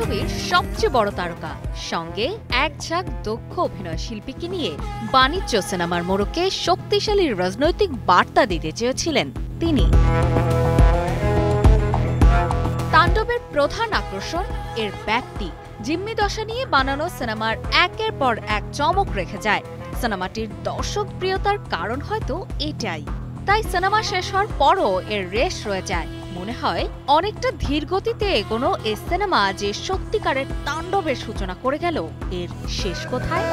ছবির সবচেয়ে বড় তারকা, সঙ্গে এক ঝাঁক দক্ষ অভিনয় শিল্পীকে নিয়ে বাণিজ্য সিনেমার মোড়কে শক্তিশালী রাজনৈতিক বার্তা দিতে চেয়েছিলেন তিনি। তাণ্ডবের প্রধান আকর্ষণ এর ব্যক্তি। জিম্মি দশা নিয়ে বানানো সিনেমার একের পর এক চমক রেখে যায়। সিনেমাটির দর্শক প্রিয়তার কারণ হয়তো এটাই। তাই সিনেমা শেষ হওয়ার পরও এর রেশ রয়ে যায়। মনে হয় অনেকটা ধীর গতিতে এগোনো এই সিনেমা যে সত্যিকারের তাণ্ডবের সূচনা করে গেল, এর শেষ কোথায়?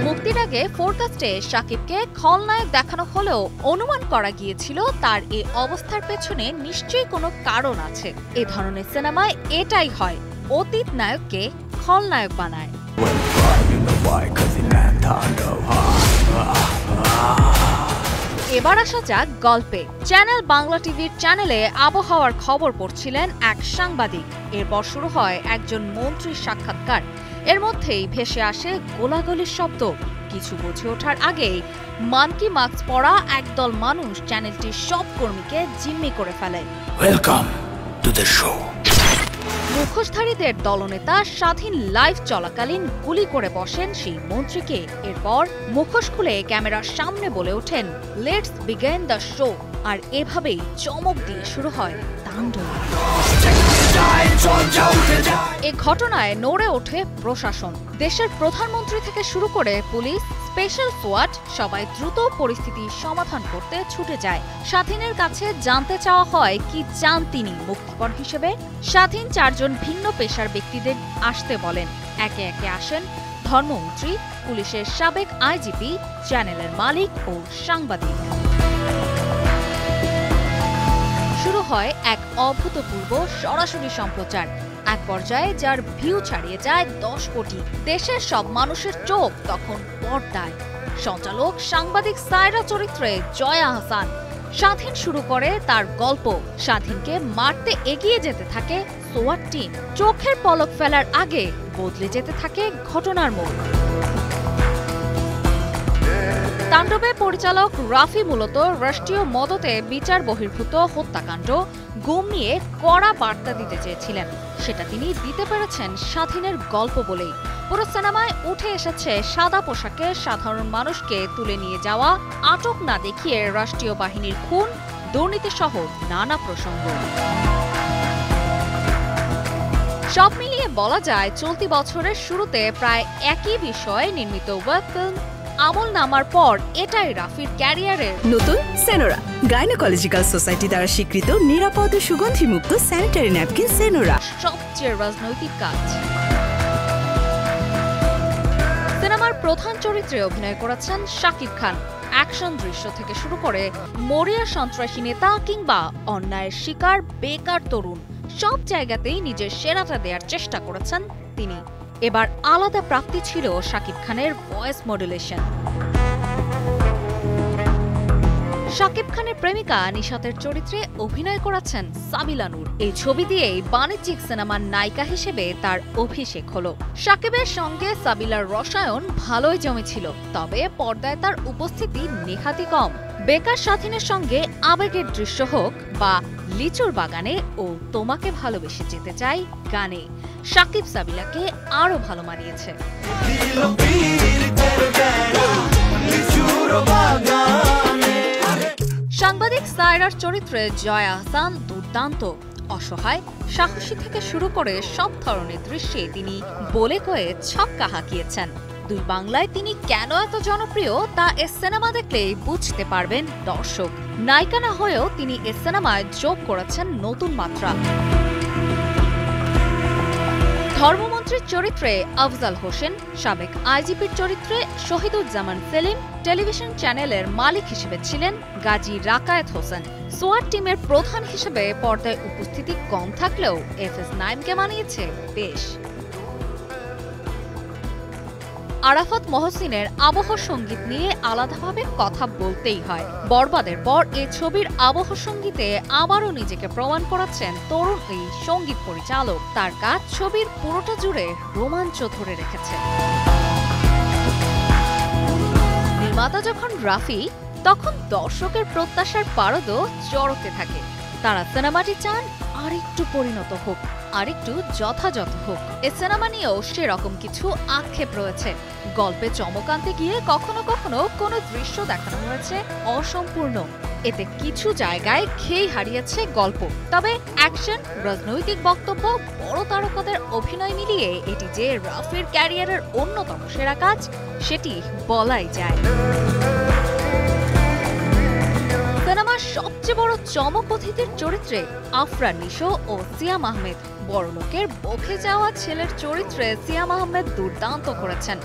মুক্তির আগে ফোরকাস্টে শাকিবকে খলনায়ক দেখানো হলেও অনুমান করা গিয়েছিল তার এই অবস্থার পেছনে নিশ্চয়ই কোনো কারণ আছে। এ ধরনের সিনেমায় এটাই হয়, অতীত নায়ককে খলনায়ক বানায়। এবার আসা যাক গল্পে। চ্যানেল বাংলা টিভির চ্যানেলে আবহাওয়ার খবর পড়ছিলেন এক সাংবাদিক। এরপর শুরু হয় একজন মন্ত্রীর সাক্ষাৎকার। এর মধ্যেই ভেসে আসে গোলাগুলির শব্দ। কিছু বুঝে ওঠার আগেই মানকি মাস্ক পরা একদল মানুষ চ্যানেলটির সব কর্মীকে জিম্মি করে ফেলে। Welcome to the show. মুখোশধারীদের দলনেতা স্বাধীন লাইভ চলাকালীন গুলি করে বসেন সেই মন্ত্রীকে। এরপর মুখোশ খুলে ক্যামেরার সামনে বলে ওঠেন, লেটস বিগিন দ্য শো। আর এভাবেই চমক দিয়ে শুরু হয় তাণ্ডব। এ ঘটনায় নড়ে ওঠে প্রশাসন। দেশের প্রধানমন্ত্রী থেকে শুরু করে পুলিশ, স্পেশাল স্কোয়াড সবাই দ্রুত পরিস্থিতি সমাধান করতে ছুটে যায়। স্বাধীনের কাছে জানতে চাওয়া হয় কি চান তিনি মুক্তিপণ হিসেবে। স্বাধীন চারজন ভিন্ন পেশার ব্যক্তিদের আসতে বলেন। একে একে আসেন ধর্মমন্ত্রী, পুলিশের সাবেক আইজিপি, চ্যানেলের মালিক ও সাংবাদিক। শুরু হয় এক অভূতপূর্ব সরাসরি সম্প্রচার, এক পর্যায়ে যার ভিউ ছাড়িয়ে যায় 10 কোটি। দেশের সব মানুষের চোখ তখন পর্দায়। সঞ্চালক সাংবাদিক সায়রা চরিত্রে জয়া আহসান। স্বাধীন শুরু করে তার গল্প। স্বাধীনকে মারতে এগিয়ে যেতে থাকে সোয়াট টিম। চোখের পলক ফেলার আগে বদলে যেতে থাকে ঘটনার মোড়। তাণ্ডবে পরিচালক রাফি মূলত রাষ্ট্রীয় মদতে বিচার বহির্ভূত হত্যাকাণ্ড, গুম নিয়ে কড়া বার্তা দিতে চেয়েছিলেন। সেটা তিনি দিতে পেরেছেন স্বাধীনের গল্প বলেই। পুরো সিনেমায় উঠে এসেছে সাদা পোশাকে সাধারণ মানুষকে তুলে নিয়ে যাওয়া, আটক না দেখিয়ে রাষ্ট্রীয় বাহিনীর খুন, দুর্নীতি সহ নানা প্রসঙ্গ। সব মিলিয়ে বলা যায় চলতি বছরের শুরুতে প্রায় একই বিষয়ে নির্মিত ওয়েব ফিল্ম আমল নামার পর এটাই রাফির ক্যারিয়ারের নতুন সেনোরা, গাইনোকোলজিক্যাল সোসাইটি দ্বারা স্বীকৃত নিরাপদ সুগন্ধিমুক্ত স্যানিটারি ন্যাপকিন সেনোরা। সবচেয়ে রাজনৈতিক কাজ। সিনেমার প্রধান চরিত্রে অভিনয় করেছেন শাকিব খান। অ্যাকশন দৃশ্য থেকে শুরু করে মরিয়া সন্ত্রাসী নেতা কিংবা অন্যায়ের শিকার বেকার তরুণ, সব জায়গাতেই নিজের সেরাটা দেওয়ার চেষ্টা করেছেন তিনি। এবার আলাদা প্রাপ্তি ছিল শাকিব খানের ভয়েস মডুলেশন। শাকিব খানের প্রেমিকা নিশাতের চরিত্রে অভিনয় করেছেন সাবিলা নূর। এই ছবি দিয়েই বাণিজ্যিক সিনেমার নায়িকা হিসেবে তার অভিষেক হলো। শাকিবের সঙ্গে সাবিলার রসায়ন ভালোই জমেছিল, তবে পর্দায় তার উপস্থিতি নেহাতি কম। বেকার স্বাধীনের সঙ্গে আবেগের দৃশ্য হোক বা লিচুর বাগানে ও তোমাকে ভালোবেসে যেতে চাই গানে, শাকিব সাবিলাকে আরো ভালো মানিয়েছে। সাংবাদিক সায়রার চরিত্রে জয়া আহসান দুর্দান্ত। অসহায়, সাহসী থেকে শুরু করে সব ধরনের দৃশ্যে তিনি বলে কয়ে ছক্কা হাঁকিয়েছেন। দুই বাংলায় তিনি কেন এত জনপ্রিয় তা এ সিনেমা দেখলেই বুঝতে পারবেন দর্শক। নায়িকা না হয়েও তিনি এ সিনেমায় যোগ করেছেন নতুন মাত্রা। ধর্মমন্ত্রীর চরিত্রে আফজাল হোসেন, সাবেক আইজিপির চরিত্রে শহীদুজ্জামান সেলিম, টেলিভিশন চ্যানেলের মালিক হিসেবে ছিলেন গাজী রাকায়েত হোসেন। সোয়াট টিমের প্রধান হিসেবে পর্দায় উপস্থিতি কম থাকলেও এফএস নাইমকে মানিয়েছে বেশ। আরাফাত মহসিনের আবহ সঙ্গীত নিয়ে আলাদাভাবে কথা বলতেই হয়। বরবাদের পর এ ছবির আবহ সঙ্গীতে আবারও নিজেকে প্রমাণ করাচ্ছেন তরুণ এই সঙ্গীত পরিচালক। তার কাজ ছবির পুরোটা জুড়ে রোমাঞ্চ ধরে রেখেছে। নির্মাতা যখন রাফি, তখন দর্শকের প্রত্যাশার পারদও চড়তে থাকে। তারা সিনেমাটি চান আরেকটু পরিণত হোক, আরেকটু যথাযথ হোক। এ সিনেমা নিয়েও সেরকম কিছু আক্ষেপ রয়েছে। গল্পে চমক আনতে গিয়ে কখনো কখনো কোনো দৃশ্য দেখানো হয়েছে অসম্পূর্ণ, এতে কিছু জায়গায় খেই হারিয়েছে গল্প। তবে অ্যাকশন, রাজনৈতিক বক্তব্য, বড় তারকাদের অভিনয় মিলিয়ে এটি যে রাফির ক্যারিয়ারের অন্যতম সেরা কাজ সেটি বলাই যায়। সিনেমার সবচেয়ে বড় চমক অতিথির চরিত্রে আফরান নিশো ও সিয়াম আহমেদ। বড়লোকের বকে যাওয়া ছেলের চরিত্রে সিয়াম আহমেদ দুর্দান্ত করেছেন।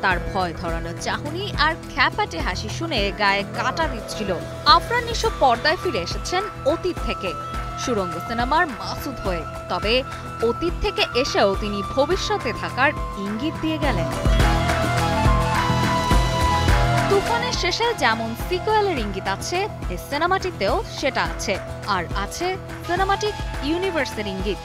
তার ভয় ধরানো চাহনি আর খ্যাপাটে হাসি শুনে গায়ে কাঁটা দিচ্ছিল। আফরান নিশো পর্দায় ফিরে এসেছেন অতীত থেকে, সুরঙ্গ সিনেমার মাসুদ হয়ে। তবে অতীত থেকে এসেও তিনি ভবিষ্যতে থাকার ইঙ্গিত দিয়ে গেলেন। তুফানের শেষে যেমন সিকুয়েলের ইঙ্গিত আছে, এই সিনেমাটিতেও সেটা আছে। আর আছে সিনেমাটিক ইউনিভার্সের ইঙ্গিত,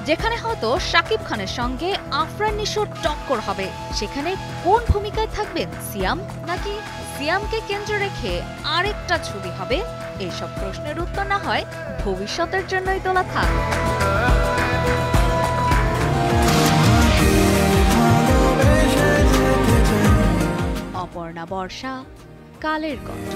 যেখানে হয়তো শাকিব খানের সঙ্গে আফরান নিশোর টক্কর হবে। সেখানে কোন ভূমিকায় থাকবেন সিয়াম, নাকি সিয়ামকে কেন্দ্র রেখে আরেকটা ছবি হবে? এইসব প্রশ্নের উত্তর না হয় ভবিষ্যতের জন্যই তোলা থাক। অপর্ণা বর্ষা, কালের কণ্ঠ।